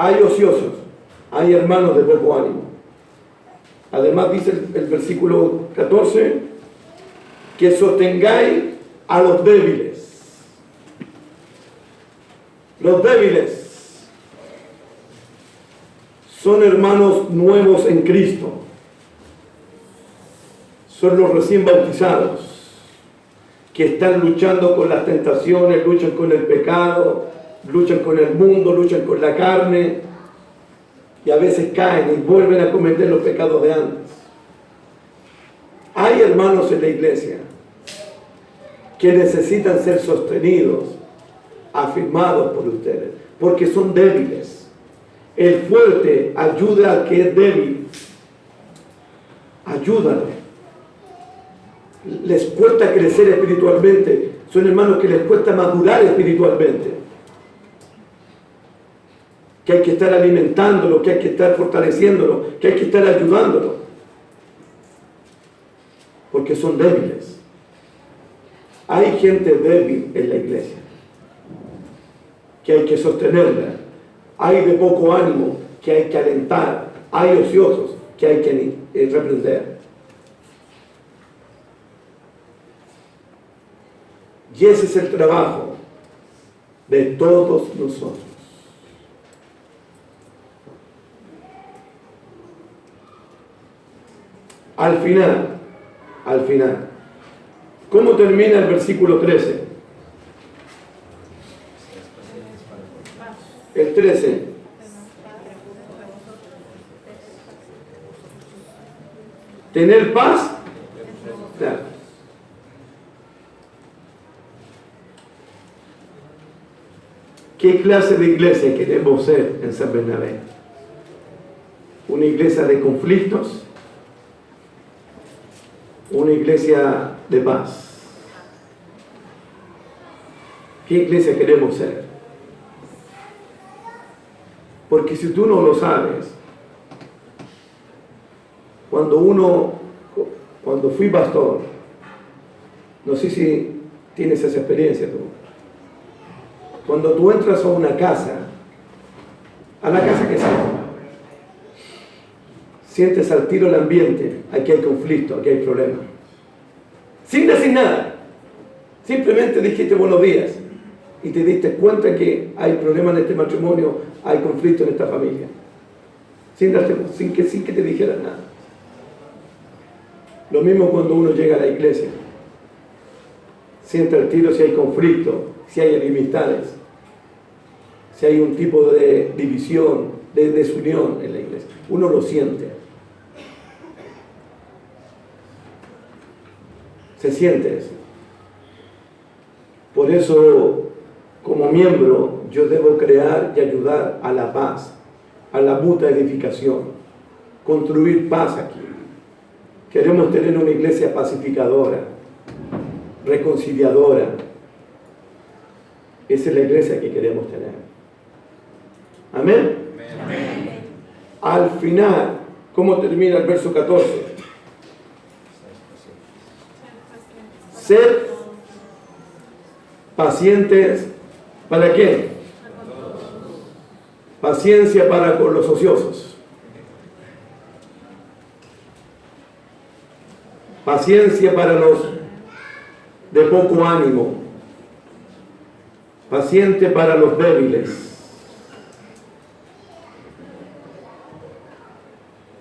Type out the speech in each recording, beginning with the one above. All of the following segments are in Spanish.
Hay ociosos, hay hermanos de poco ánimo. Además dice el versículo 14, que sostengáis a los débiles. Los débiles son hermanos nuevos en Cristo. Son los recién bautizados, que están luchando con las tentaciones, luchan con el pecado, luchan con el mundo, luchan con la carne, y a veces caen y vuelven a cometer los pecados de antes. Hay hermanos en la iglesia que necesitan ser sostenidos, afirmados por ustedes, porque son débiles. El fuerte ayuda al que es débil. Ayúdalo. Les cuesta crecer espiritualmente. Son hermanos que les cuesta madurar espiritualmente. Que hay que estar alimentándolo, que hay que estar fortaleciéndolo, que hay que estar ayudándolo. Porque son débiles. Hay gente débil en la iglesia, que hay que sostenerla. Hay de poco ánimo, que hay que alentar. Hay ociosos, que hay que reprender. Y ese es el trabajo de todos nosotros. Al final, ¿cómo termina el versículo 13? El 13. ¿Tener paz? Claro. ¿Qué clase de iglesia queremos ser en San Bernabé? ¿Una iglesia de conflictos? ¿Una iglesia de paz? ¿Qué iglesia queremos ser? Porque si tú no lo sabes, cuando fui pastor, no sé si tienes esa experiencia tú, cuando tú entras a una casa, a la casa que sea, sientes al tiro el ambiente, aquí hay conflicto, aquí hay problema. Sin decir nada, simplemente dijiste buenos días y te diste cuenta que hay problema en este matrimonio, hay conflicto en esta familia, sin que te dijeran nada. Lo mismo cuando uno llega a la iglesia, siente al tiro si hay conflicto, si hay enemistades, si hay un tipo de división, de desunión en la iglesia. Uno lo siente. Se siente eso. Por eso, como miembro, yo debo crear y ayudar a la paz, a la mutua edificación, construir paz aquí. Queremos tener una iglesia pacificadora, reconciliadora. Esa es la iglesia que queremos tener. Amén. Amén. Al final, ¿cómo termina el verso 14? Ser pacientes, ¿para qué? Paciencia para con los ociosos. Paciencia para los de poco ánimo. Paciente para los débiles.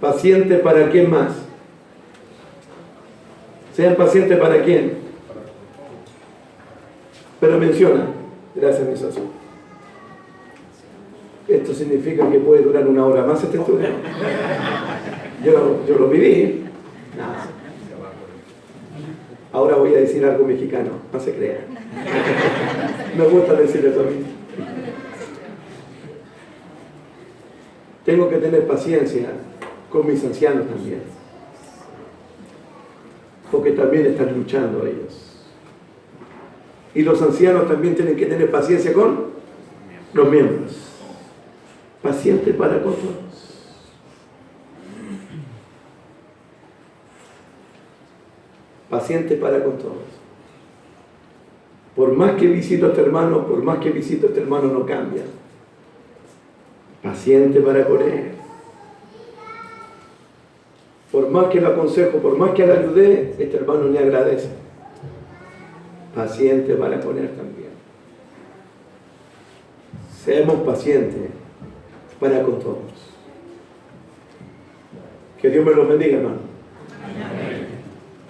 Paciente para quién más. Sean pacientes para quién. Pero menciona, gracias mi socio. Esto significa que puede durar 1 hora más este estudio. Yo lo viví. Ahora voy a decir algo mexicano, no se crea. Me gusta decir eso a mí. Tengo que tener paciencia con mis ancianos también, porque también están luchando ellos. Y los ancianos también tienen que tener paciencia con los miembros. Paciente para con todos. Paciente para con todos. Por más que visito a este hermano, no cambia. paciente para con él. Por más que lo aconsejo, por más que le ayude, este hermano le agradece. Paciente para con él también. Seamos pacientes para con todos. Que Dios me los bendiga, hermano.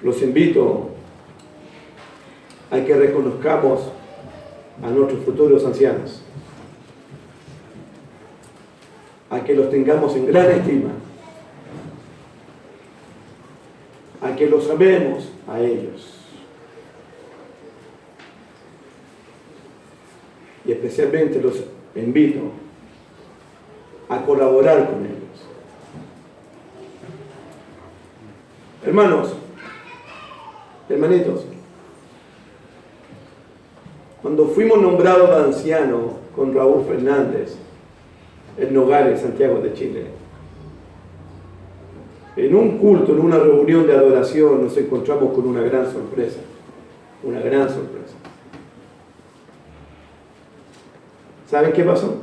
Los invito a que reconozcamos a nuestros futuros ancianos, a que los tengamos en gran estima, a que los amemos a ellos, y especialmente los invito a colaborar con ellos. Hermanos, hermanitos, cuando fuimos nombrados ancianos con Raúl Fernández en Nogales, Santiago de Chile, en un culto, en una reunión de adoración, nos encontramos con una gran sorpresa. Una gran sorpresa. ¿Saben qué pasó?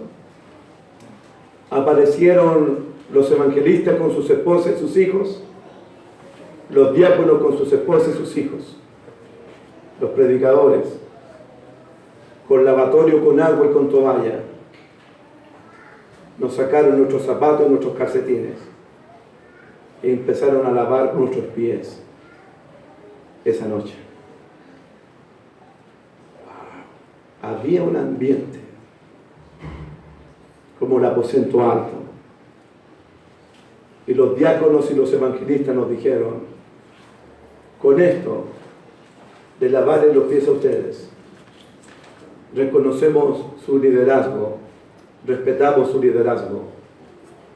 Aparecieron los evangelistas con sus esposas y sus hijos, los diáconos con sus esposas y sus hijos, los predicadores con lavatorio, con agua y con toalla. Nos sacaron nuestros zapatos y nuestros calcetines y empezaron a lavar nuestros pies esa noche. Había un ambiente como el aposento alto, y los diáconos y los evangelistas nos dijeron: con esto de lavarle los pies a ustedes, reconocemos su liderazgo, respetamos su liderazgo,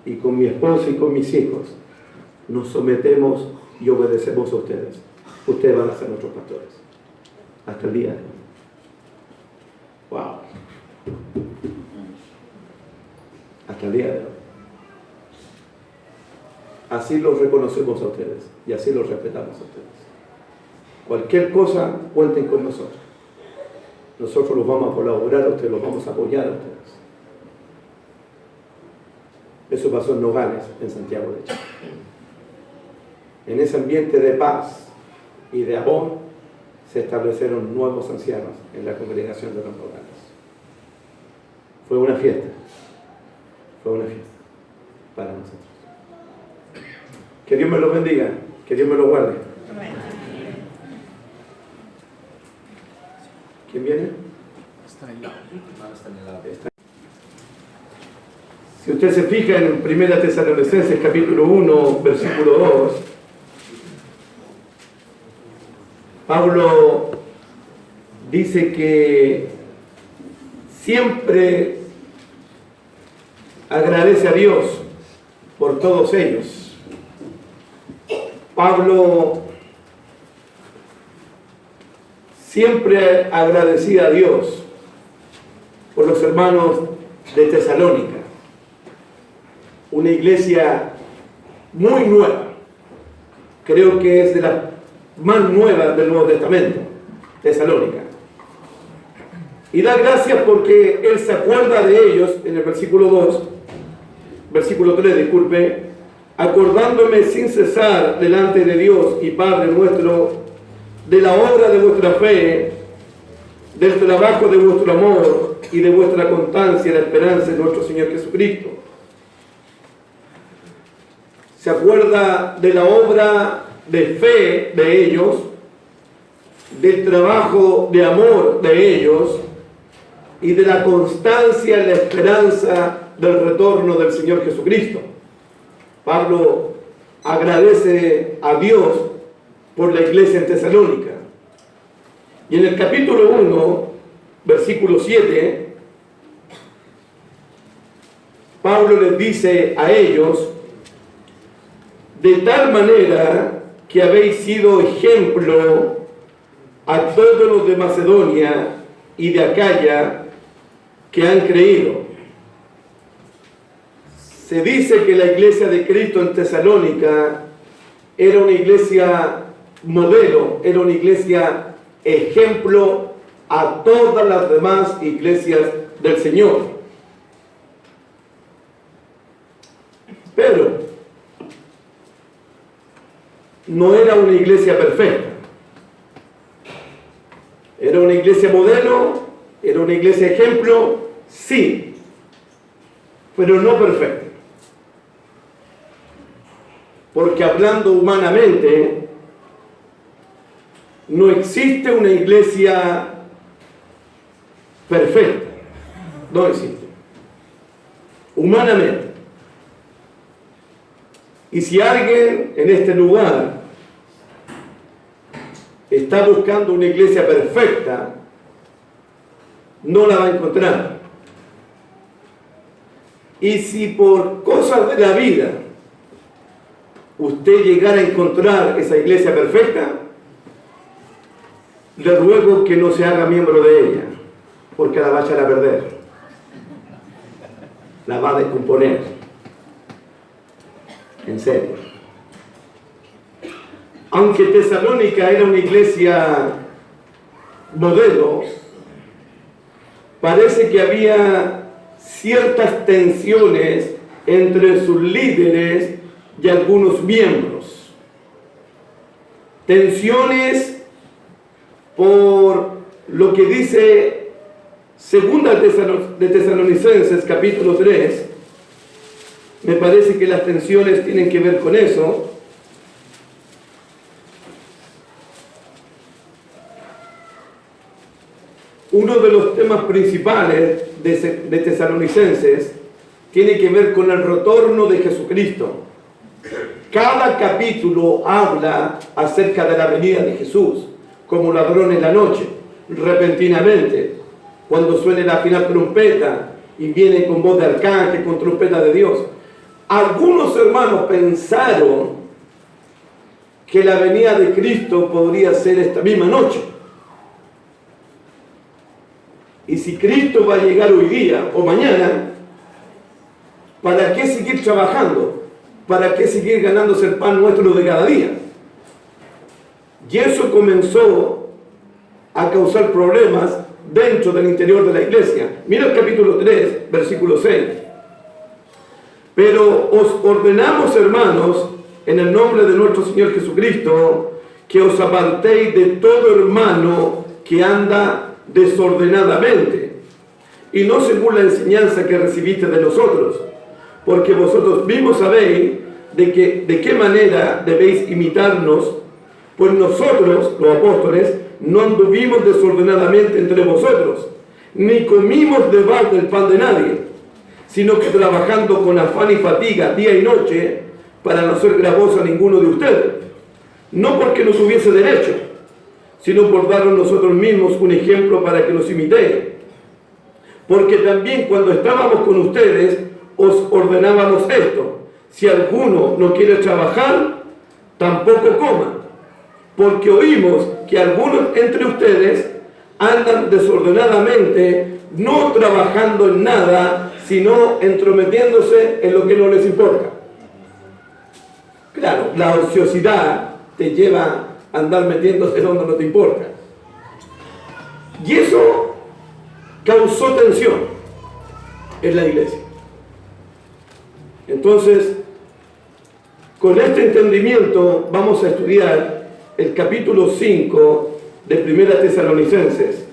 y con mi esposa y con mis hijos nos sometemos y obedecemos a ustedes. Ustedes van a ser nuestros pastores hasta el día de hoy. Wow. Hasta el día de hoy. Así los reconocemos a ustedes y así los respetamos a ustedes. Cualquier cosa, cuenten con nosotros. Nosotros los vamos a colaborar a ustedes, los vamos a apoyar a ustedes. Eso pasó en Nogales, en Santiago de Chile. En ese ambiente de paz y de amor se establecieron nuevos ancianos en la congregación de los Nogales. Fue una fiesta. Fue una fiesta para nosotros. Que Dios me los bendiga, que Dios me los guarde. ¿Quién viene? Está en el lado. Si usted se fija en 1 Tesalonicenses capítulo 1, versículo 2, Pablo dice que siempre agradece a Dios por todos ellos. Pablo siempre agradecía a Dios por los hermanos de Tesalónica, una iglesia muy nueva, creo que es de las más nuevas del Nuevo Testamento, Tesalónica. Y da gracias porque él se acuerda de ellos en el versículo 3, disculpe, acordándome sin cesar delante de Dios y Padre nuestro, de la obra de vuestra fe, del trabajo de vuestro amor y de vuestra constancia y la esperanza en nuestro Señor Jesucristo. Se acuerda de la obra de fe de ellos, del trabajo de amor de ellos y de la constancia y la esperanza del retorno del Señor Jesucristo. Pablo agradece a Dios por la iglesia en Tesalónica. Y en el capítulo 1, versículo 7, Pablo les dice a ellos: de tal manera que habéis sido ejemplo a todos los de Macedonia y de Acaya que han creído. Se dice que la iglesia de Cristo en Tesalónica era una iglesia modelo, era una iglesia ejemplo a todas las demás iglesias del Señor. Pero no era una iglesia perfecta. ¿Era una iglesia modelo? ¿Era una iglesia ejemplo? Sí, pero no perfecta. Porque hablando humanamente, no existe una iglesia perfecta. No existe. Humanamente. Y si alguien en este lugar está buscando una iglesia perfecta, no la va a encontrar. Y si por cosas de la vida usted llegara a encontrar esa iglesia perfecta, le ruego que no se haga miembro de ella, porque la va a echar a perder, la va a descomponer, en serio. Aunque Tesalónica era una iglesia modelo, parece que había ciertas tensiones entre sus líderes y algunos miembros. Tensiones por lo que dice Segunda de Tesalonicenses capítulo 3. Me parece que las tensiones tienen que ver con eso. Uno de los temas principales de Tesalonicenses tiene que ver con el retorno de Jesucristo. Cada capítulo habla acerca de la venida de Jesús, como ladrón en la noche, repentinamente, cuando suene la final trompeta y viene con voz de arcángel, con trompeta de Dios. Algunos hermanos pensaron que la venida de Cristo podría ser esta misma noche. Y si Cristo va a llegar hoy día o mañana, ¿para qué seguir trabajando? ¿Para qué seguir ganándose el pan nuestro de cada día? Y eso comenzó a causar problemas dentro del interior de la iglesia. Mira el capítulo 3, versículo 6. Pero os ordenamos, hermanos, en el nombre de nuestro Señor Jesucristo, que os apartéis de todo hermano que anda desordenadamente, y no según la enseñanza que recibiste de nosotros, porque vosotros mismos sabéis de qué manera debéis imitarnos, pues nosotros, los apóstoles, no anduvimos desordenadamente entre vosotros, ni comimos de balde el pan de nadie, sino que trabajando con afán y fatiga día y noche, para no ser gravoso a ninguno de ustedes, no porque nos hubiese derecho, sino por daros nosotros mismos un ejemplo para que nos imitéis. Porque también cuando estábamos con ustedes, os ordenábamos esto: si alguno no quiere trabajar, tampoco coma, porque oímos que algunos entre ustedes andan desordenadamente, no trabajando en nada, sino entrometiéndose en lo que no les importa. Claro, la ociosidad te lleva a andar metiéndose donde no te importa. Y eso causó tensión en la iglesia. Entonces, con este entendimiento vamos a estudiar el capítulo 5 de Primera Tesalonicenses.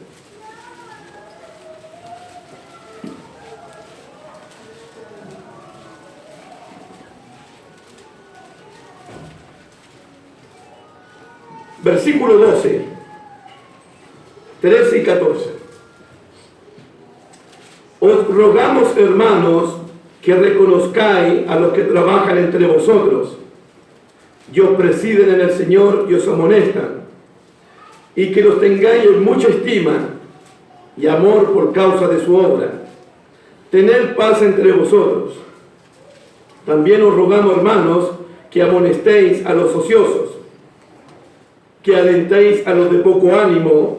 Versículo 12, 13 y 14. Os rogamos, hermanos, que reconozcáis a los que trabajan entre vosotros y os presiden en el Señor y os amonestan, y que los tengáis en mucha estima y amor por causa de su obra. Tened paz entre vosotros. También os rogamos, hermanos, que amonestéis a los ociosos, que alentéis a los de poco ánimo,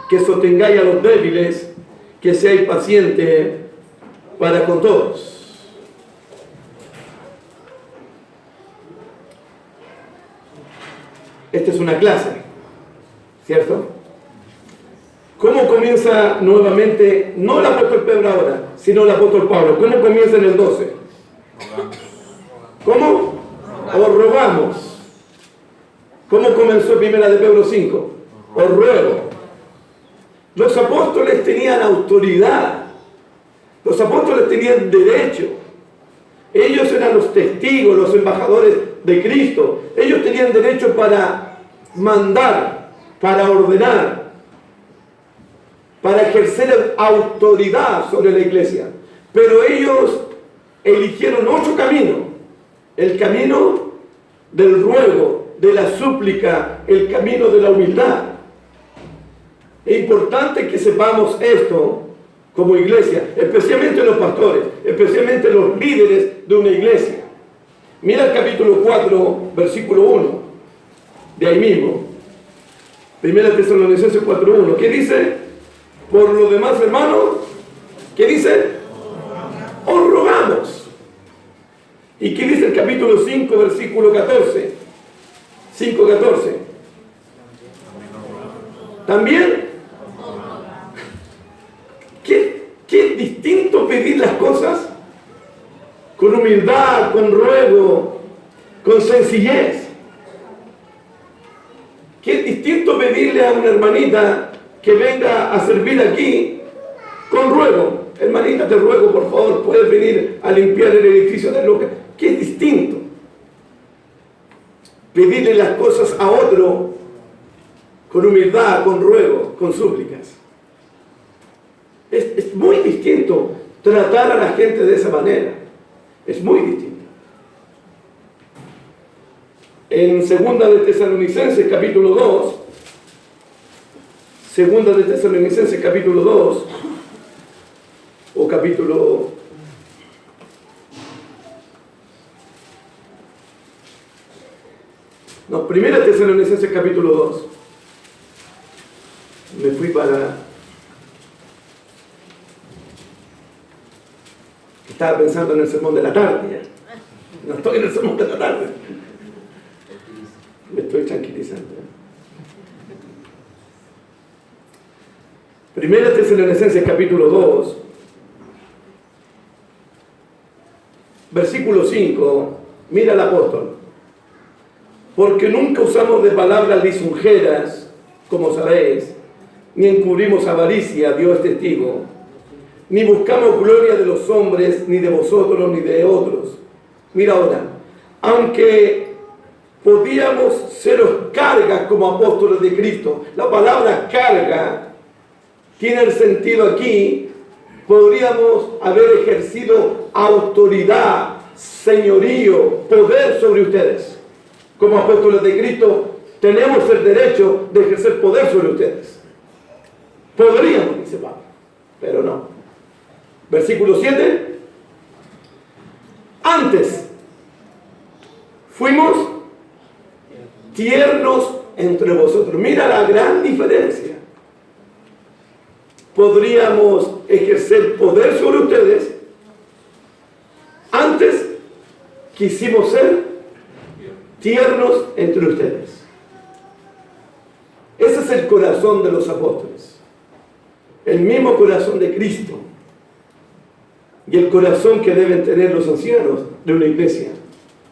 que sostengáis a los débiles, que seáis pacientes para con todos. Esta es una clase, ¿cierto? ¿Cómo comienza nuevamente, no el apóstol Pedro ahora, sino el apóstol Pablo? ¿Cómo comienza en el 12? ¿Cómo? Os rogamos. ¿Cómo comenzó primera de Pedro 5? Os ruego. Los apóstoles tenían autoridad. Los apóstoles tenían derecho. Ellos eran los testigos, los embajadores de Cristo. Ellos tenían derecho para mandar, para ordenar, para ejercer autoridad sobre la iglesia. Pero ellos eligieron otro camino. El camino del ruego, de la súplica, el camino de la humildad. Es importante que sepamos esto como iglesia, especialmente los pastores, especialmente los líderes de una iglesia. Mira el capítulo 4, versículo 1, de ahí mismo. 1 Tesalonicenses 4:1. ¿Qué dice? Por lo demás, hermanos, ¿qué dice? Os rogamos. ¿Y qué dice el capítulo 5, versículo 14? 5:14. También. ¿Qué distinto pedir las cosas? Con humildad, con ruego, con sencillez. Qué distinto pedirle a una hermanita que venga a servir aquí con ruego. Hermanita, te ruego, por favor, puedes venir a limpiar el edificio del local. Qué distinto. Pedirle las cosas a otro con humildad, con ruego, con súplicas. Es muy distinto tratar a la gente de esa manera. Es muy distinto. En Segunda de Tesalonicenses capítulo 2, Segunda de Tesalonicenses capítulo 2, o capítulo... No, Primera Tesalonicenses capítulo 2. Me fui para... Estaba pensando en el sermón de la tarde. No estoy en el sermón de la tarde. Me estoy tranquilizando. Primera Tesalonicenses capítulo 2, versículo 5. Mira el apóstol. Porque nunca usamos de palabras lisonjeras, como sabéis, ni encubrimos avaricia, Dios es testigo, ni buscamos gloria de los hombres, ni de vosotros, ni de otros. Mira ahora, aunque podíamos seros cargas como apóstoles de Cristo, la palabra carga tiene el sentido aquí, podríamos haber ejercido autoridad, señorío, poder sobre ustedes. Como apóstoles de Cristo, tenemos el derecho de ejercer poder sobre ustedes. Podríamos, dice Pablo, pero no. Versículo 7. Antes fuimos tiernos entre vosotros. Mira la gran diferencia. Podríamos ejercer poder sobre ustedes. Antes quisimos ser tiernos entre ustedes. Ese es el corazón de los apóstoles. El mismo corazón de Cristo. Y el corazón que deben tener los ancianos de una iglesia.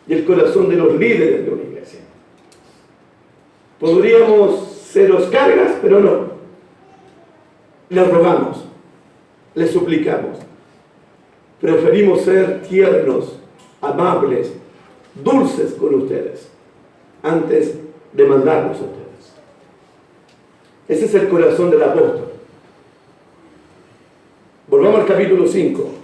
Y el corazón de los líderes de una iglesia. Podríamos seros cargas, pero no. Les rogamos, les suplicamos. Preferimos ser tiernos, amables, dulces con ustedes, antes de mandarnos a ustedes. Ese es el corazón del apóstol. Volvamos al capítulo 5.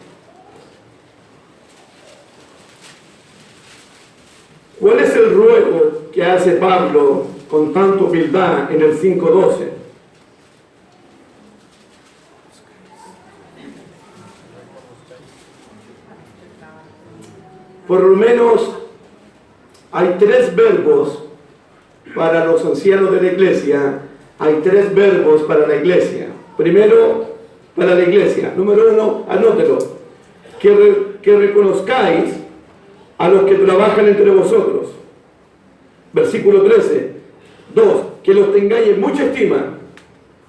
¿Cuál es el ruego que hace Pablo con tanta humildad en el 5:12? Por lo menos hay 3 verbos para los ancianos de la iglesia. Hay 3 verbos para la iglesia. Primero, para la iglesia. Número 1, anótelo. Que reconozcáis a los que trabajan entre vosotros. Versículo 13. 2, que los tengáis en mucha estima.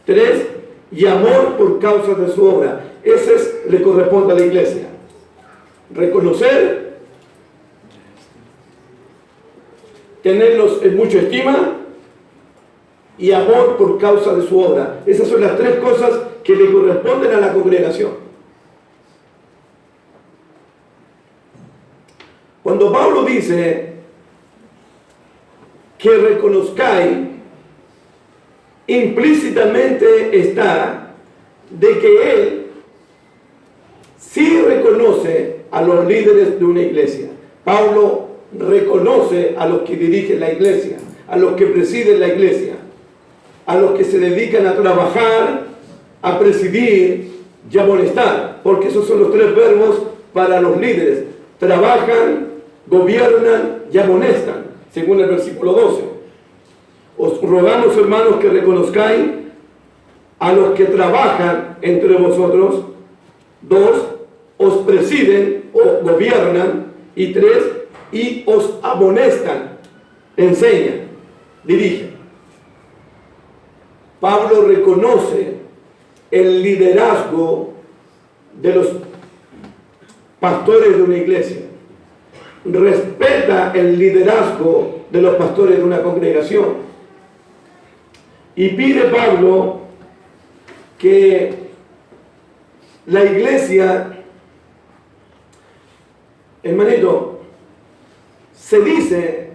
3, y amor por causa de su obra. Ese le corresponde a la iglesia. Reconocer tenerlos en mucha estima y amor por causa de su obra. Esas son las tres cosas que le corresponden a la congregación. Cuando Pablo dice que reconozcáis, implícitamente está de que él sí reconoce a los líderes de una iglesia. Pablo reconoce a los que dirigen la iglesia, a los que presiden la iglesia, a los que se dedican a trabajar, a presidir y a molestar, porque esos son los tres verbos para los líderes: trabajan, gobiernan y amonestan, según el versículo 12. Os rogamos, hermanos, que reconozcáis a los que trabajan entre vosotros. 2, os presiden o gobiernan. Y 3, y os amonestan, enseñan, dirigen. Pablo reconoce el liderazgo de los pastores de una iglesia. Respeta el liderazgo de los pastores de una congregación. Y pide Pablo que la iglesia, hermanito, se dice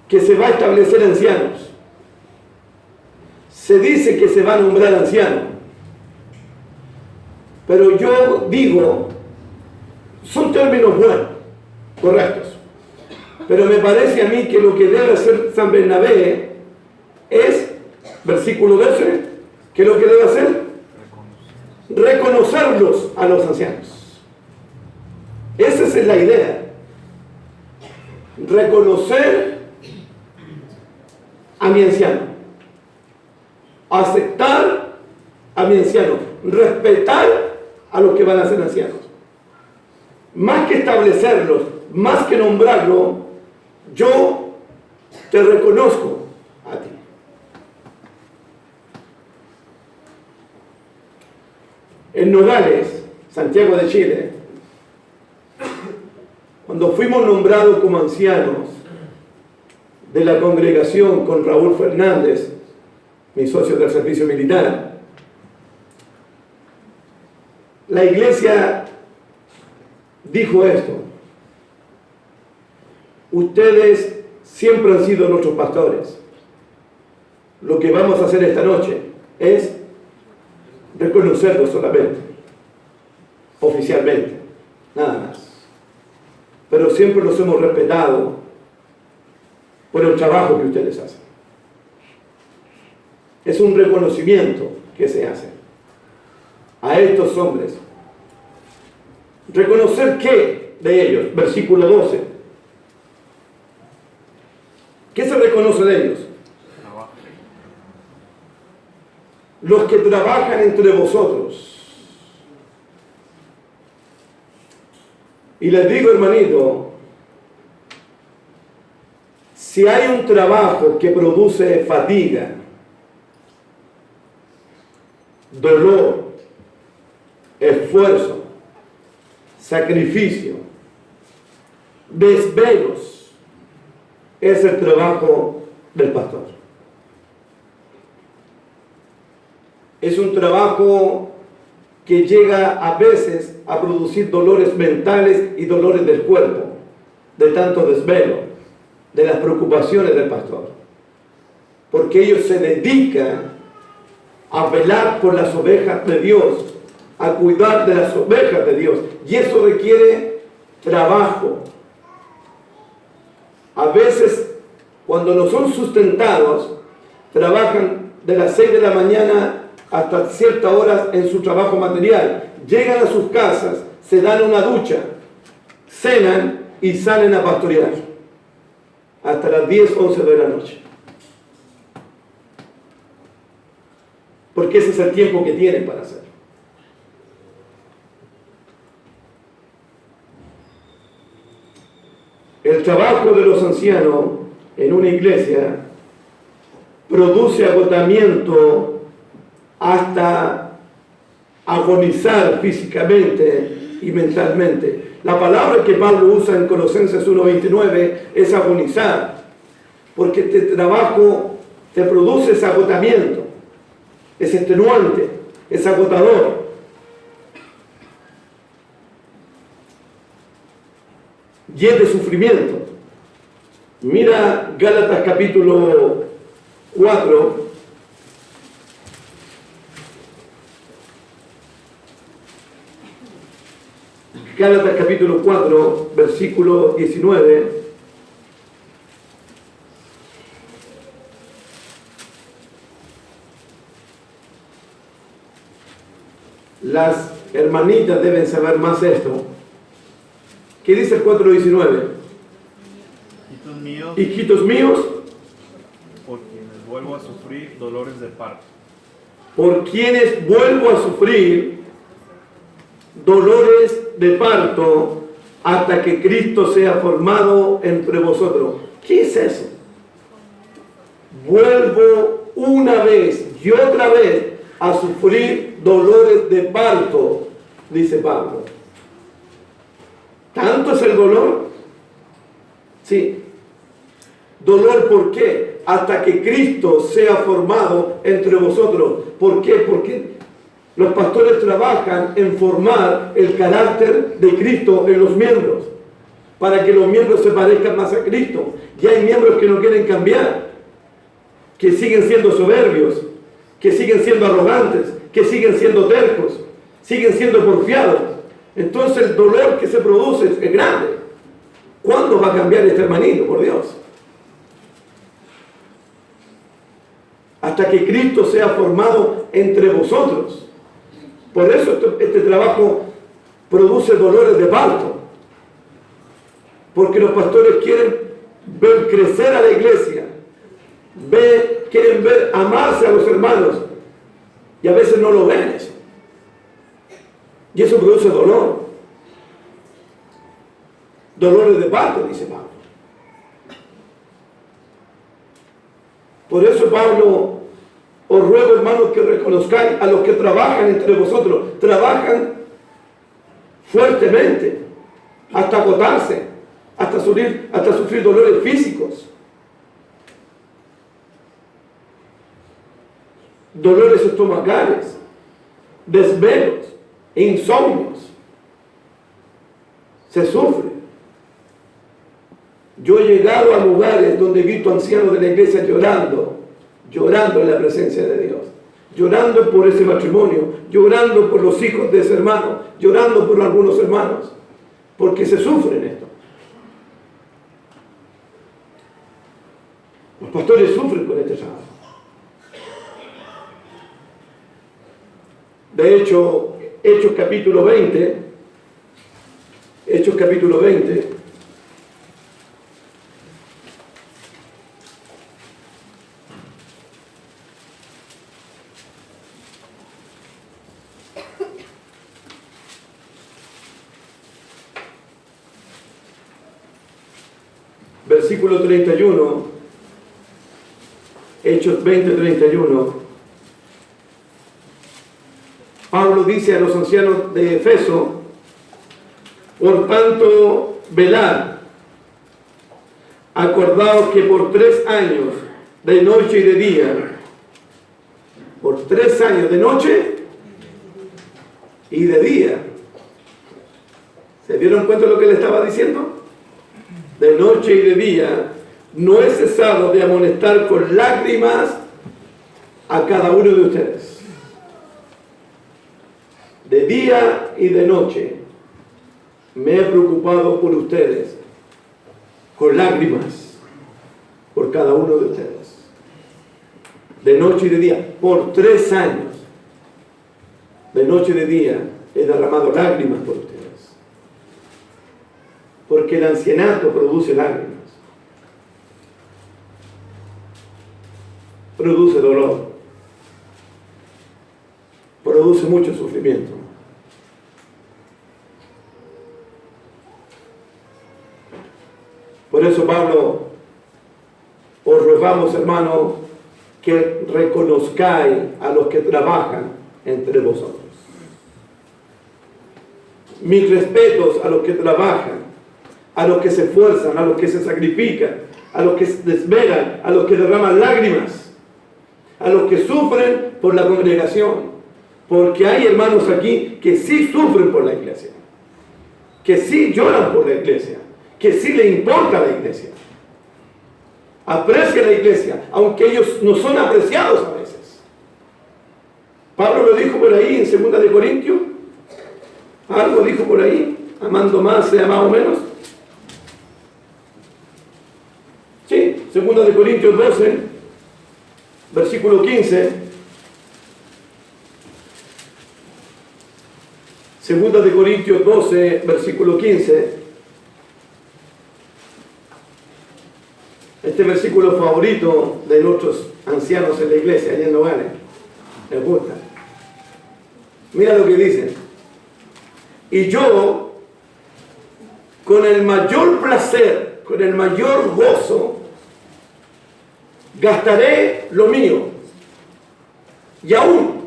que se va a establecer ancianos. Se dice que se va a nombrar anciano. Pero yo digo, son términos buenos, correctos. Pero me parece a mí que lo que debe hacer San Bernabé es, versículo 12, que lo que debe hacer, reconocerlos a los ancianos. Esa es la idea. Reconocer a mi anciano, aceptar a mi anciano, respetar a los que van a ser ancianos. Más que establecerlos, más que nombrarlo, yo te reconozco a ti. En Nogales, Santiago de Chile, cuando fuimos nombrados como ancianos de la congregación con Raúl Fernández, mi socio del servicio militar, la iglesia dijo esto: ustedes siempre han sido nuestros pastores. Lo que vamos a hacer esta noche es reconocerlos solamente, oficialmente, nada más. Pero siempre los hemos respetado por el trabajo que ustedes hacen. Es un reconocimiento que se hace a estos hombres. ¿Reconocer qué de ellos? Versículo 12. ¿Qué se reconoce de ellos? Los que trabajan entre vosotros. Y les digo, hermanito, si hay un trabajo que produce fatiga, dolor, esfuerzo, sacrificio, desvelos, es el trabajo del pastor. Es un trabajo que llega a veces a producir dolores mentales y dolores del cuerpo, de tanto desvelo, de las preocupaciones del pastor. Porque ellos se dedican a velar por las ovejas de Dios, a cuidar de las ovejas de Dios. Y eso requiere trabajo. A veces, cuando no son sustentados, trabajan de las 6 de la mañana hasta ciertas horas en su trabajo material. Llegan a sus casas, se dan una ducha, cenan y salen a pastorear hasta las 10, 11 de la noche. Porque ese es el tiempo que tienen para hacerlo. El trabajo de los ancianos en una iglesia produce agotamiento hasta agonizar físicamente y mentalmente. La palabra que Pablo usa en Colosenses 1:29 es agonizar, porque este trabajo te produce ese agotamiento, es extenuante, es agotador. Y es de sufrimiento. Mira Gálatas capítulo 4. Gálatas capítulo 4, versículo 19. Las hermanitas deben saber más esto. ¿Qué dice el 4:19? Hijitos míos, por quienes vuelvo a sufrir dolores de parto. Por quienes vuelvo a sufrir dolores de parto hasta que Cristo sea formado entre vosotros. ¿Qué es eso? Vuelvo una vez y otra vez a sufrir dolores de parto, dice Pablo. ¿Tanto es el dolor? Sí. ¿Dolor por qué? Hasta que Cristo sea formado entre vosotros. ¿Por qué? Porque los pastores trabajan en formar el carácter de Cristo en los miembros, para que los miembros se parezcan más a Cristo. Y hay miembros que no quieren cambiar, que siguen siendo soberbios, que siguen siendo arrogantes, que siguen siendo tercos, siguen siendo porfiados. Entonces el dolor que se produce es grande. ¿Cuándo va a cambiar este hermanito, por Dios? Hasta que Cristo sea formado entre vosotros. Por eso este trabajo produce dolores de parto. Porque los pastores quieren ver crecer a la iglesia. Quieren ver amarse a los hermanos. Y a veces no lo ven eso. Y eso produce dolor. Dolores de parto, dice Pablo. Por eso Pablo, os ruego, hermanos, que reconozcáis a los que trabajan entre vosotros. Trabajan fuertemente, hasta agotarse, hasta sufrir dolores físicos, dolores estomacales, desvelos, insomnios. Se sufre. Yo he llegado a lugares donde he visto ancianos de la iglesia llorando en la presencia de Dios, llorando por ese matrimonio, llorando por los hijos de ese hermano, llorando por algunos hermanos, porque se sufre en esto. Los pastores sufren con este trabajo. De hecho, Hechos capítulo 20, versículo 31, Hechos 20:31, Pablo dice a los ancianos de Efeso: por tanto, velad, acordaos que por 3 años, de noche y de día, por 3 años de noche y de día. ¿Se dieron cuenta de lo que le estaba diciendo? De noche y de día, no he cesado de amonestar con lágrimas a cada uno de ustedes. De día y de noche me he preocupado por ustedes, con lágrimas, por cada uno de ustedes. De noche y de día, por 3 años, de noche y de día, he derramado lágrimas por ustedes. Porque el ancianato produce lágrimas, produce dolor, produce mucho sufrimiento. Por eso, Pablo, os rogamos, hermanos, que reconozcáis a los que trabajan entre vosotros. Mis respetos a los que trabajan, a los que se esfuerzan, a los que se sacrifican, a los que se desvelan, a los que derraman lágrimas, a los que sufren por la congregación. Porque hay hermanos aquí que sí sufren por la iglesia, que sí lloran por la iglesia, que sí le importa la iglesia. Aprecia la iglesia, aunque ellos no son apreciados a veces. Pablo lo dijo por ahí en 2 de Corintios. Algo dijo por ahí, amando más sea más o menos. Sí, 2 de Corintios 12, versículo 15. 2 de Corintios 12, versículo 15. Este versículo favorito de nuestros ancianos en la iglesia, allá en Nogales. Les gusta. Mira lo que dice. Y yo, con el mayor placer, con el mayor gozo, gastaré lo mío. Y aún,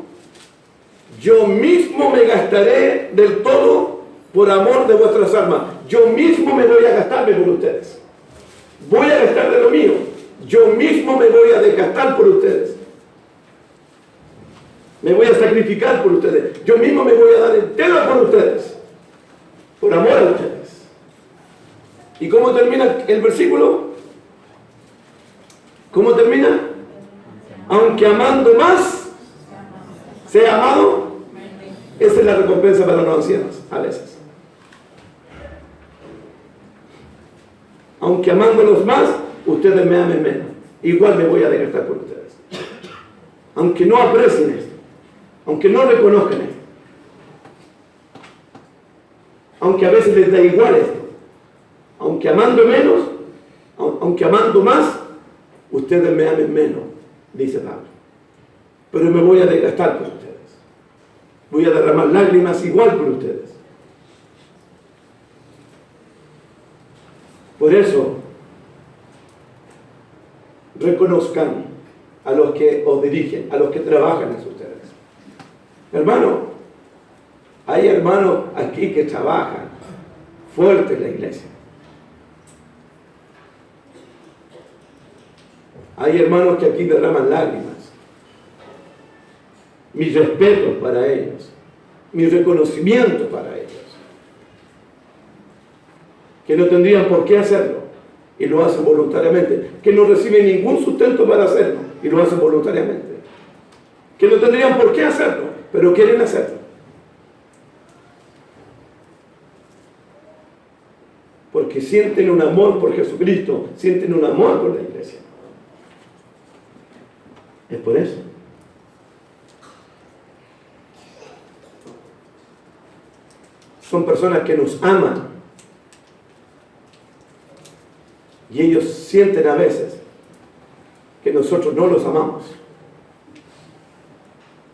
yo mismo me gastaré del todo por amor de vuestras almas. Yo mismo me voy a gastarme por ustedes. Voy a gastar de lo mío. Yo mismo me voy a desgastar por ustedes. Me voy a sacrificar por ustedes. Yo mismo me voy a dar entero por ustedes. Por amor a ustedes. ¿Y cómo termina el versículo? ¿Cómo termina? Aunque amando más, sea amado. Esa es la recompensa para los ancianos, a veces. Aunque amándolos más, ustedes me amen menos. Igual me voy a desgastar por ustedes. Aunque no aprecien esto. Aunque no reconozcan esto. Aunque a veces les da igual esto. Aunque amando menos, aunque amando más, ustedes me amen menos, dice Pablo. Pero me voy a desgastar por ustedes. Voy a derramar lágrimas igual por ustedes. Por eso, reconozcan a los que os dirigen, a los que trabajan en ustedes. Hermano, hay hermanos aquí que trabajan fuerte en la iglesia. Hay hermanos que aquí derraman lágrimas. Mis respetos para ellos, mi reconocimiento para ellos. Que no tendrían por qué hacerlo y lo hacen voluntariamente. Que no reciben ningún sustento para hacerlo y lo hacen voluntariamente. Que no tendrían por qué hacerlo, pero quieren hacerlo. Porque sienten un amor por Jesucristo, sienten un amor por la iglesia. Es por eso. Son personas que nos aman. Y ellos sienten a veces que nosotros no los amamos.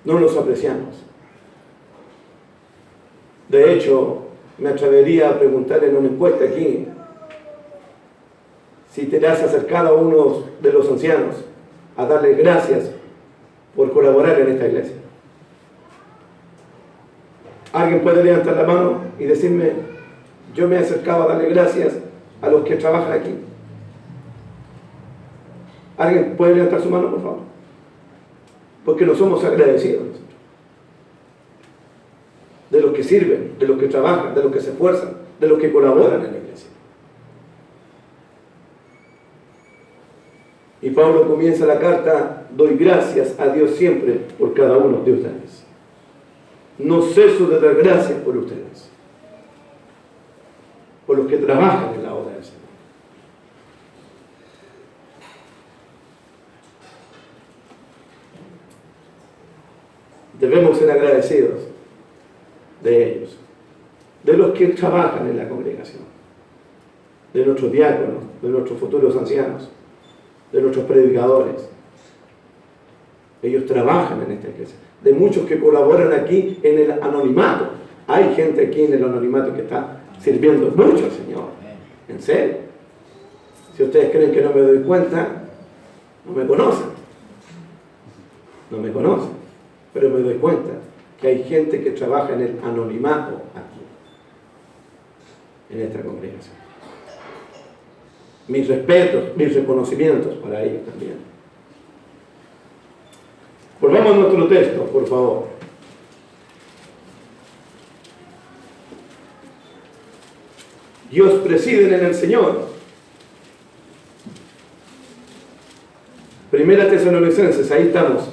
No los apreciamos. De hecho, me atrevería a preguntar en una encuesta aquí si te has acercado a uno de los ancianos a darle gracias por colaborar en esta iglesia. ¿Alguien puede levantar la mano y decirme, yo me he acercado a darle gracias a los que trabajan aquí? ¿Alguien puede levantar su mano, por favor? Porque no somos agradecidos nosotros. De los que sirven, de los que trabajan, de los que se esfuerzan, de los que colaboran en la iglesia. Y Pablo comienza la carta, doy gracias a Dios siempre por cada uno de ustedes. No ceso de dar gracias por ustedes, por los que trabajan en la obra del Señor. Debemos ser agradecidos de ellos, de los que trabajan en la congregación, de nuestros diáconos, de nuestros futuros ancianos, de nuestros predicadores. Ellos trabajan en esta iglesia. De muchos que colaboran aquí en el anonimato. Hay gente aquí en el anonimato que está sirviendo mucho al Señor. En serio. Si ustedes creen que no me doy cuenta, no me conocen. No me conocen. Pero me doy cuenta que hay gente que trabaja en el anonimato aquí. en esta congregación. Mis respetos, mis reconocimientos para ellos también. Volvamos a nuestro texto, por favor. Dios preside en el Señor. Primera Tesalonicenses, ahí estamos.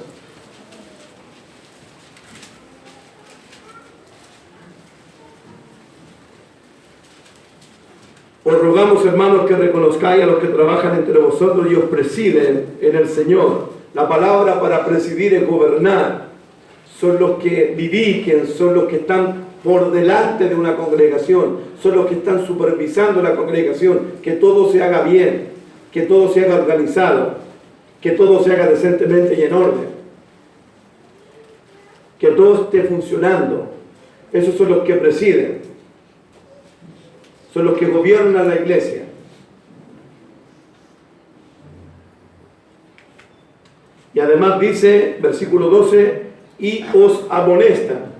Os rogamos, hermanos, que reconozcáis a los que trabajan entre vosotros y os presiden en el Señor. La palabra para presidir es gobernar. Son los que dirigen, son los que están por delante de una congregación, son los que están supervisando la congregación, que todo se haga bien, que todo se haga organizado, que todo se haga decentemente y en orden, que todo esté funcionando. Esos son los que presiden, son los que gobiernan la iglesia. Y además dice, versículo 12, y os amonestan.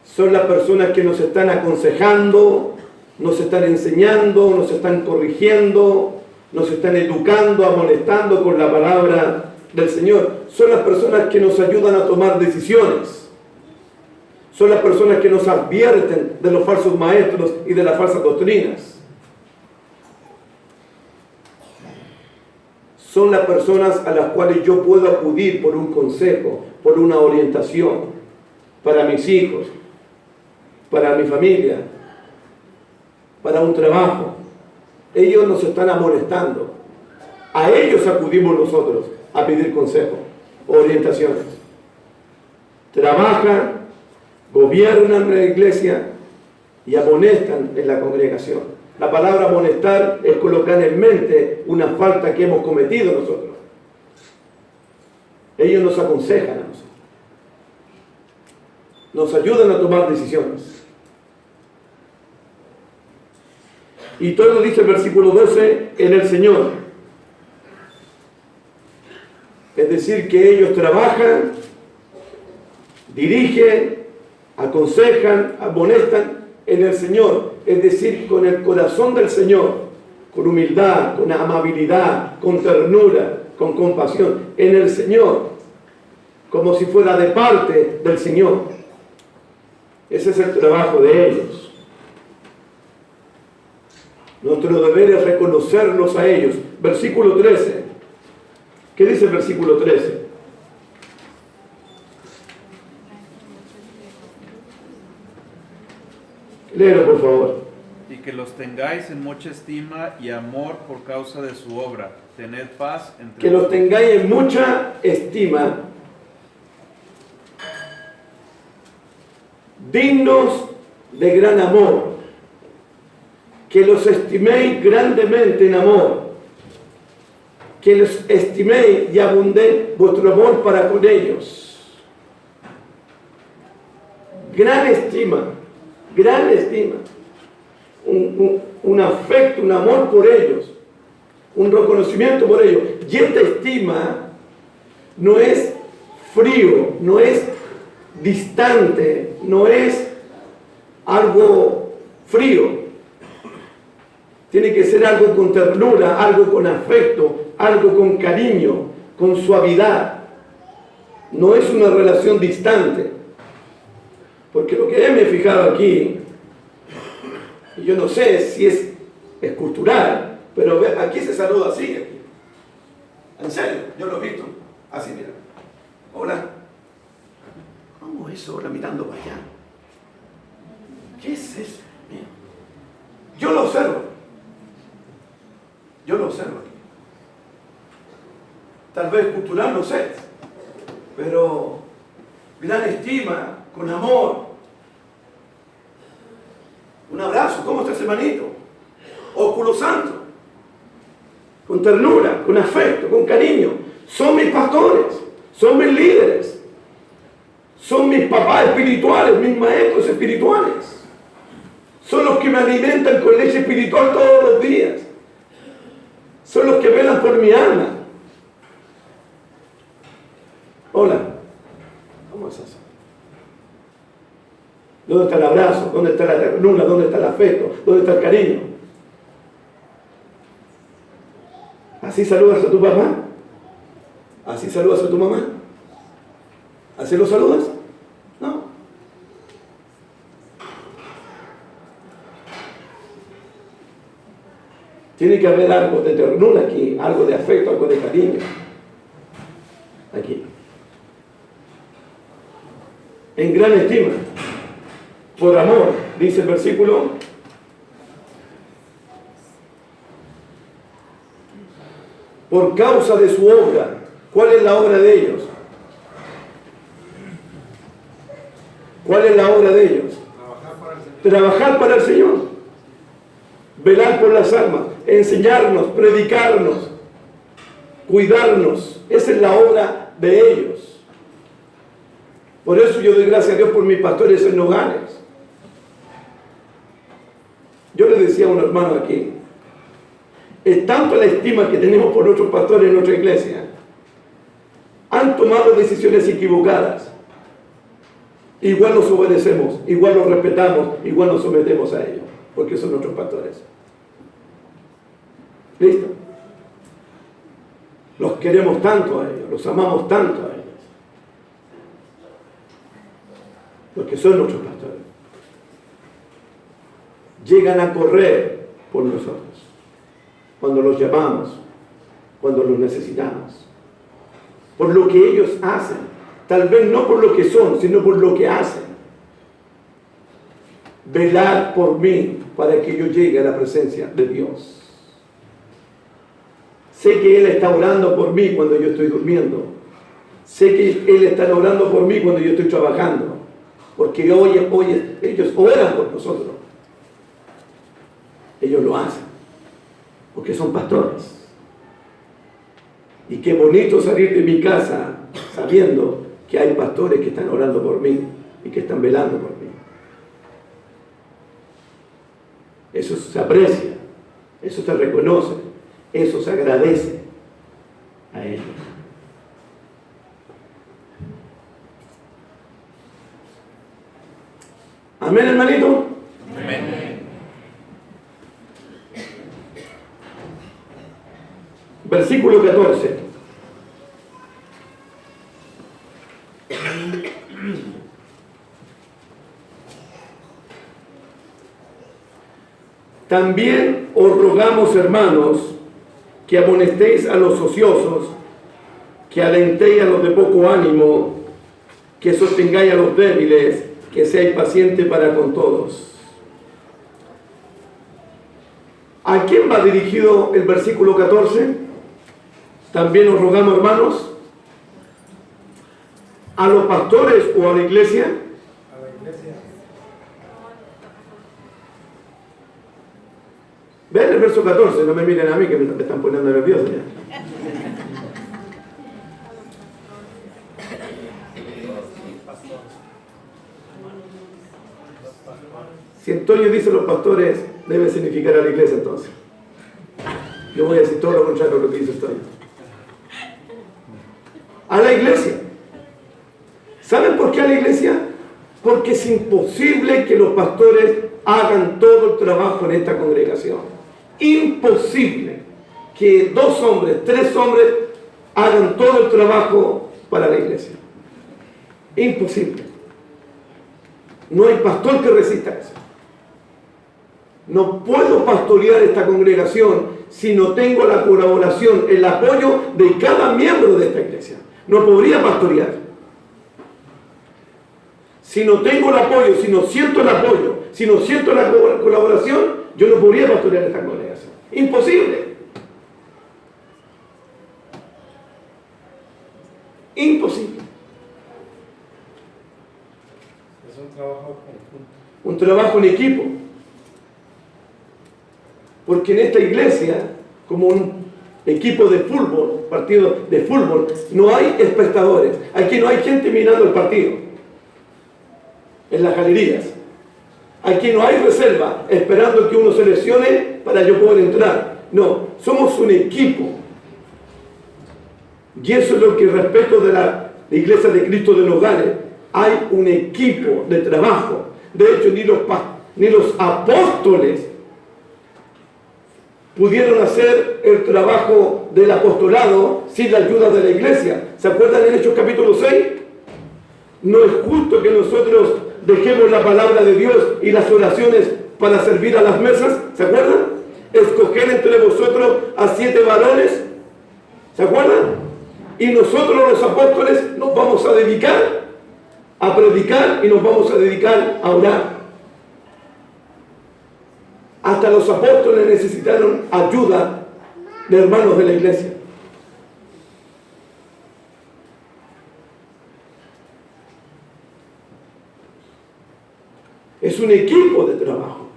Son las personas que nos están aconsejando, nos están enseñando, nos están corrigiendo, nos están educando, amonestando con la palabra del Señor. Son las personas que nos ayudan a tomar decisiones. Son las personas que nos advierten de los falsos maestros y de las falsas doctrinas. Son las personas a las cuales yo puedo acudir por un consejo, por una orientación, para mis hijos, para mi familia, para un trabajo. Ellos nos están amonestando. A ellos acudimos nosotros a pedir consejo, orientaciones. Trabajan, gobiernan en la iglesia y amonestan en la congregación. La palabra amonestar es colocar en mente una falta que hemos cometido nosotros. Ellos nos aconsejan a nosotros. Nos ayudan a tomar decisiones. Y todo dice el versículo 12, en el Señor. Es decir, que ellos trabajan, dirigen, aconsejan, amonestan en el Señor. Es decir, con el corazón del Señor, con humildad, con amabilidad, con ternura, con compasión, en el Señor, como si fuera de parte del Señor. Ese es el trabajo de ellos. Nuestro deber es reconocerlos a ellos. Versículo 13. ¿Qué dice el versículo 13? Léelo, por favor. Y que los tengáis en mucha estima y amor por causa de su obra. Tened paz entre Que los tengáis en mucha estima, dignos de gran amor, que los estiméis grandemente en amor, que los estiméis y abundé vuestro amor para con ellos. Gran estima, un afecto, un amor por ellos, un reconocimiento por ellos. Y esta estima no es frío, no es distante, no es algo frío. Tiene que ser algo con ternura, algo con afecto, algo con cariño, con suavidad. No es una relación distante. Porque lo que me he fijado aquí, y yo no sé si es cultural, pero aquí se saluda así. Aquí. En serio, yo lo he visto. Así, mira. Hola. ¿Cómo es eso? Ahora mirando para allá. ¿Qué es eso? Mira. Yo lo observo. Aquí. Tal vez cultural, no sé. Pero gran estima, con amor. Un abrazo. ¿Cómo está ese hermanito? Ósculo santo. Con ternura, con afecto, con cariño. Son mis pastores. Son mis líderes. Son mis papás espirituales, mis maestros espirituales. Son los que me alimentan con leche espiritual todos los días. Son los que velan por mi alma. Hola. ¿Cómo estás? ¿Dónde está el abrazo? ¿Dónde está la ternura? ¿Dónde está el afecto? ¿Dónde está el cariño? ¿Así saludas a tu papá? ¿Así saludas a tu mamá? ¿Así lo saludas? No. Tiene que haber algo de ternura aquí, algo de afecto, algo de cariño. Aquí. En gran estima. Por amor, dice el versículo. Por causa de su obra. ¿Cuál es la obra de ellos? ¿Cuál es la obra de ellos? Trabajar para el Señor. Velar por las almas. Enseñarnos, predicarnos, cuidarnos. Esa es la obra de ellos. Por eso yo doy gracias a Dios por mis pastores en Nogales. Yo le decía a un hermano aquí, es tanto la estima que tenemos por nuestros pastores en nuestra iglesia. Han tomado decisiones equivocadas. Igual los obedecemos, igual los respetamos, igual nos sometemos a ellos, porque son nuestros pastores. ¿Listo? Los queremos tanto a ellos, los amamos tanto a ellos, porque son nuestros pastores. Llegan a correr por nosotros, cuando los llamamos, cuando los necesitamos, por lo que ellos hacen, tal vez no por lo que son, sino por lo que hacen. Velad por mí para que yo llegue a la presencia de Dios. Sé que Él está orando por mí cuando yo estoy durmiendo. Sé que Él está orando por mí cuando yo estoy trabajando. Porque ellos oran por nosotros. Ellos lo hacen. Porque son pastores. Y qué bonito salir de mi casa sabiendo que hay pastores que están orando por mí y que están velando por mí. Eso se aprecia, eso se reconoce, eso se agradece a ellos. Amén, hermanito. Amén. Versículo 14. También os rogamos, hermanos, que amonestéis a los ociosos, que alentéis a los de poco ánimo, que sostengáis a los débiles, que seáis pacientes para con todos. ¿A quién va dirigido el versículo 14? También os rogamos, hermanos, ¿a los pastores o a la iglesia? A la iglesia. Vean el verso 14, no me miren a mí que me están poniendo nervioso ya. Si Antonio dice los pastores, debe significar a la iglesia entonces. Yo voy a decir todo lo contrario de lo que dice Antonio. A la iglesia. ¿Saben por qué a la iglesia? Porque es imposible que los pastores hagan todo el trabajo en esta congregación. Imposible que 2 hombres, 3 hombres hagan todo el trabajo para la iglesia. Imposible. No hay pastor que resista eso. No puedo pastorear esta congregación si no tengo la colaboración, el apoyo de cada miembro de esta iglesia. No podría pastorear. Si no tengo el apoyo, si no siento el apoyo, si no siento la colaboración, yo no podría pastorear esta congregación. Imposible. Imposible. Es un trabajo conjunto. Un trabajo en equipo. Porque en esta iglesia, como un equipo de fútbol, partido de fútbol, no hay espectadores. Aquí no hay gente mirando el partido. En las galerías. Aquí no hay reserva esperando que uno se lesione para yo poder entrar. No, somos un equipo. Y eso es lo que respeto de la Iglesia de Cristo de Nogales. Hay un equipo de trabajo. De hecho, ni los apóstoles pudieron hacer el trabajo del apostolado sin la ayuda de la iglesia. ¿Se acuerdan en Hechos capítulo 6? No es justo que nosotros dejemos la palabra de Dios y las oraciones para servir a las mesas. ¿Se acuerdan? Escoger entre vosotros a 7 varones. ¿Se acuerdan? Y nosotros los apóstoles nos vamos a dedicar a predicar y nos vamos a dedicar a orar. Hasta los apóstoles necesitaron ayuda de hermanos de la iglesia. Es un equipo de trabajo.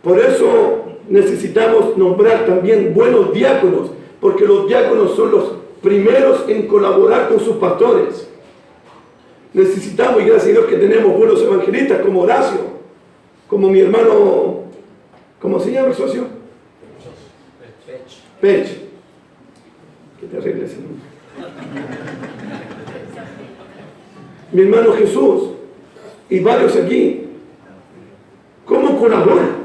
Por eso necesitamos nombrar también buenos diáconos, porque los diáconos son los primeros en colaborar con sus pastores. Necesitamos, y gracias a Dios que tenemos buenos evangelistas como Horacio, como mi hermano, ¿cómo se llama el socio? Pech. Qué terrible ese nombre. Mi hermano Jesús y varios aquí. ¿Cómo colaboran?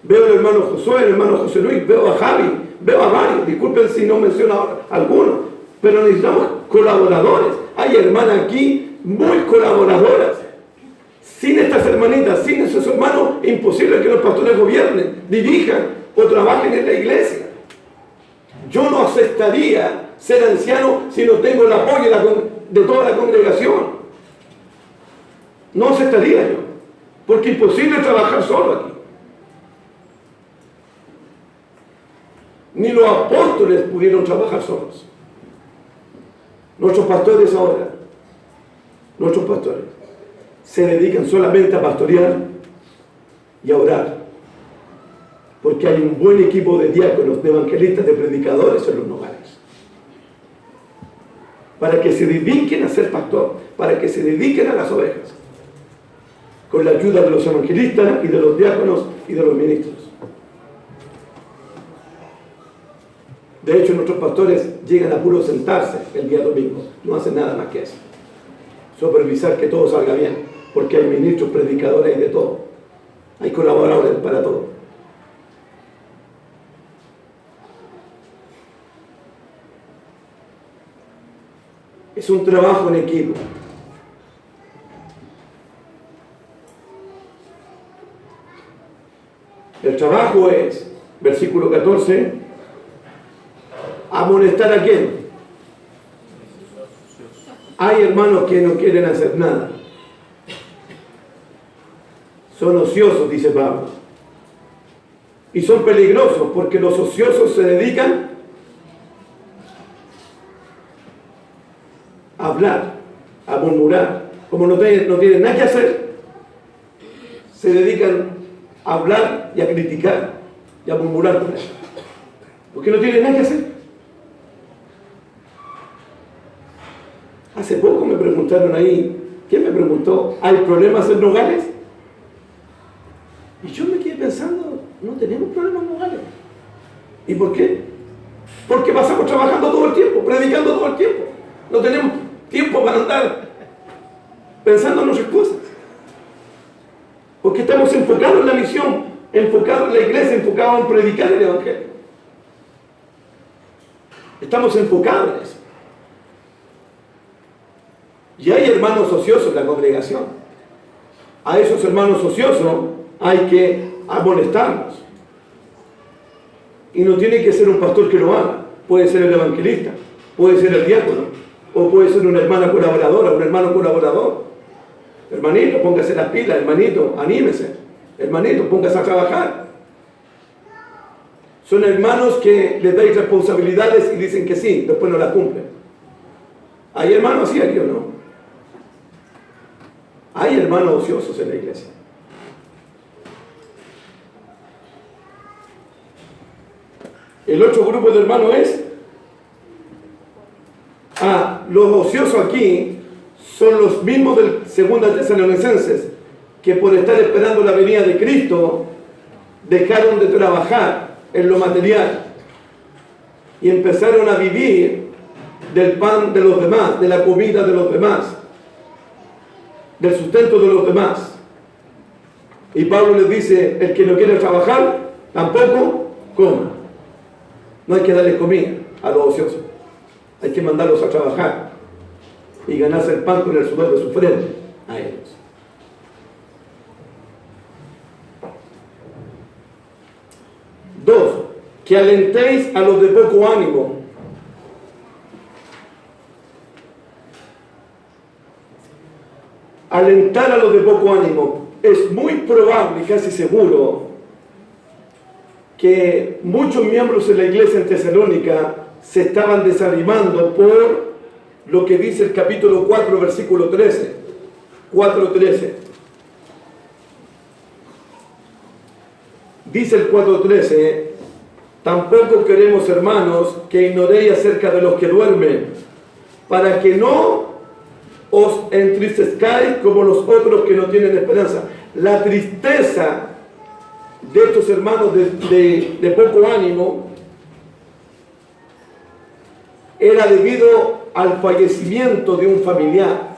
Veo al hermano Josué, el hermano José Luis, veo a Javi, veo a varios. Disculpen si no menciono a algunos, pero necesitamos colaboradores. Hay hermanas aquí muy colaboradoras. Sin estas hermanitas, sin esos hermanos, imposible que los pastores gobiernen, dirijan o trabajen en la iglesia. Yo no aceptaría ser anciano si no tengo el apoyo de toda la congregación. No aceptaría yo, porque es imposible trabajar solo aquí. Ni los apóstoles pudieron trabajar solos. Nuestros pastores ahora, se dedican solamente a pastorear y a orar, porque hay un buen equipo de diáconos, de evangelistas, de predicadores en los hogares, para que se dediquen a ser pastor, para que se dediquen a las ovejas, con la ayuda de los evangelistas y de los diáconos y de los ministros. De hecho, nuestros pastores llegan a puro sentarse el día domingo, no hacen nada más que eso. Supervisar que todo salga bien, porque hay ministros, predicadores y de todo. Hay colaboradores para todo. Es un trabajo en equipo. El trabajo es, versículo 14, amonestar a quién. Hay hermanos que no quieren hacer nada. Son ociosos, dice Pablo. Y son peligrosos porque los ociosos se dedican a hablar, a murmurar. Como no tienen nada que hacer, se dedican a hablar y a criticar y a murmurar con eso. Porque no tienen nada que hacer. Hace poco me preguntaron ahí, ¿quién me preguntó? ¿Hay problemas en Nogales? Y yo me quedé pensando, no tenemos problemas en Nogales. ¿Y por qué? Porque pasamos trabajando todo el tiempo, predicando todo el tiempo. No tenemos tiempo para andar pensando en nuestras cosas. Porque estamos enfocados en la misión, enfocados en la iglesia, enfocados en predicar el evangelio. Estamos enfocados en eso. Y hay hermanos ociosos en la congregación. A esos hermanos ociosos hay que amonestarlos. Y no tiene que ser un pastor que lo haga. Puede ser el evangelista, puede ser el diácono, o puede ser una hermana colaboradora, un hermano colaborador. Hermanito, póngase las pilas, hermanito, anímese. Hermanito, póngase a trabajar. Son hermanos que les dais responsabilidades y dicen que sí, después no las cumplen. ¿Hay hermanos así aquí o no? Hay hermanos ociosos en la iglesia. El otro grupo de hermanos es los ociosos aquí son los mismos del 2 Tesalonicenses, que por estar esperando la venida de Cristo dejaron de trabajar en lo material y empezaron a vivir del pan de los demás, de la comida de los demás, del sustento de los demás. Y Pablo les dice, el que no quiere trabajar, tampoco coma. No hay que darles comida a los ociosos. Hay que mandarlos a trabajar y ganarse el pan con el sudor de su frente a ellos. Dos, que alentéis a los de poco ánimo. Alentar a los de poco ánimo. Es muy probable, casi seguro, que muchos miembros de la iglesia en Tesalónica se estaban desanimando por lo que dice el capítulo 4, versículo 13. 4:13. Dice el 4:13, tampoco queremos, hermanos, que ignoréis acerca de los que duermen, para que no os entristezcáis como los otros que no tienen esperanza. La tristeza de estos hermanos de poco ánimo era debido al fallecimiento de un familiar.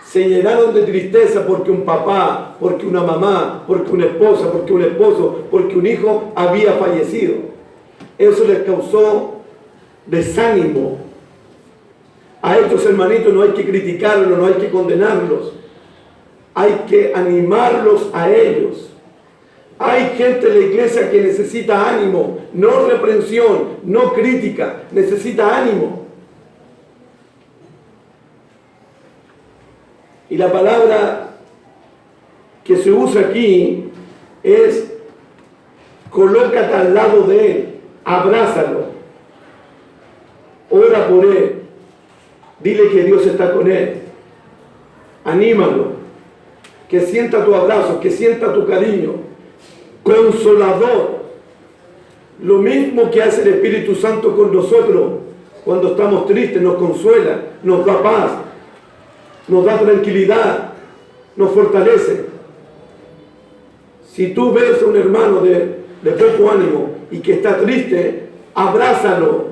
Se llenaron de tristeza porque un papá, porque una mamá, porque una esposa, porque un esposo, porque un hijo había fallecido. Eso les causó desánimo. A estos hermanitos no hay que criticarlos, no hay que condenarlos. Hay que animarlos a ellos. Hay gente en la iglesia que necesita ánimo, no reprensión, no crítica, necesita ánimo. Y la palabra que se usa aquí es colócate al lado de él, abrázalo, ora por él, dile que Dios está con él, anímalo, que sienta tu abrazo, que sienta tu cariño, consolador, lo mismo que hace el Espíritu Santo con nosotros cuando estamos tristes, nos consuela, nos da paz, nos da tranquilidad, nos fortalece. Si tú ves a un hermano de poco ánimo y que está triste, abrázalo,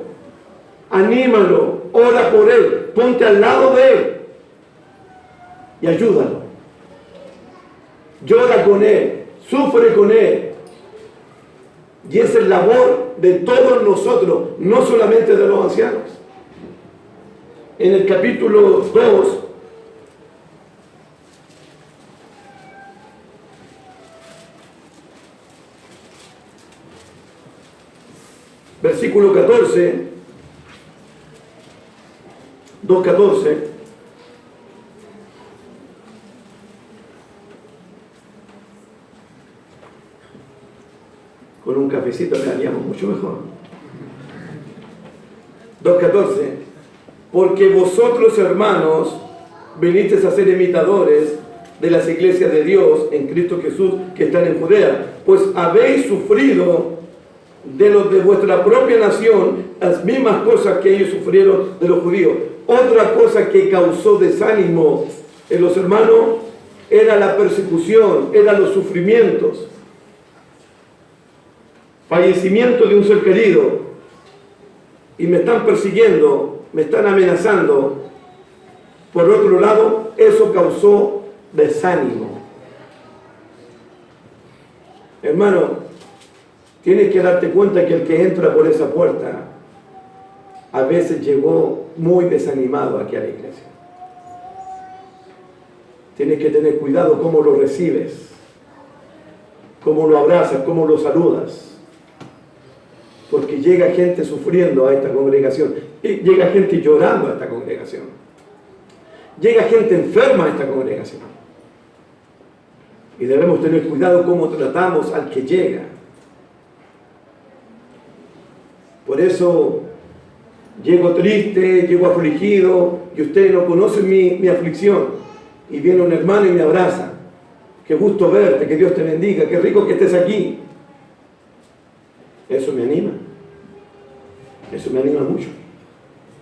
anímalo, ora por él, ponte al lado de él y ayúdalo. Llora con él, sufre con él. Y esa es la labor de todos nosotros, no solamente de los ancianos. En el capítulo 2, versículo 14, 2:14, con un cafecito le haríamos mucho mejor. 2:14, porque vosotros, hermanos, vinisteis a ser imitadores de las iglesias de Dios en Cristo Jesús que están en Judea, pues habéis sufrido de los de vuestra propia nación las mismas cosas que ellos sufrieron de los judíos. Otra cosa que causó desánimo en los hermanos era la persecución, eran los sufrimientos, fallecimiento de un ser querido, y me están persiguiendo, me están amenazando. Por otro lado, eso causó desánimo. Hermano, tienes que darte cuenta que el que entra por esa puerta a veces llegó muy desanimado aquí a la iglesia. Tienes que tener cuidado cómo lo recibes, cómo lo abrazas, cómo lo saludas. Porque llega gente sufriendo a esta congregación, y llega gente llorando a esta congregación, llega gente enferma a esta congregación. Y debemos tener cuidado cómo tratamos al que llega. Por eso llego triste, llego afligido, y ustedes no conocen mi aflicción. Y viene un hermano y me abraza. Qué gusto verte, que Dios te bendiga, qué rico que estés aquí. Eso me anima. Eso me anima mucho.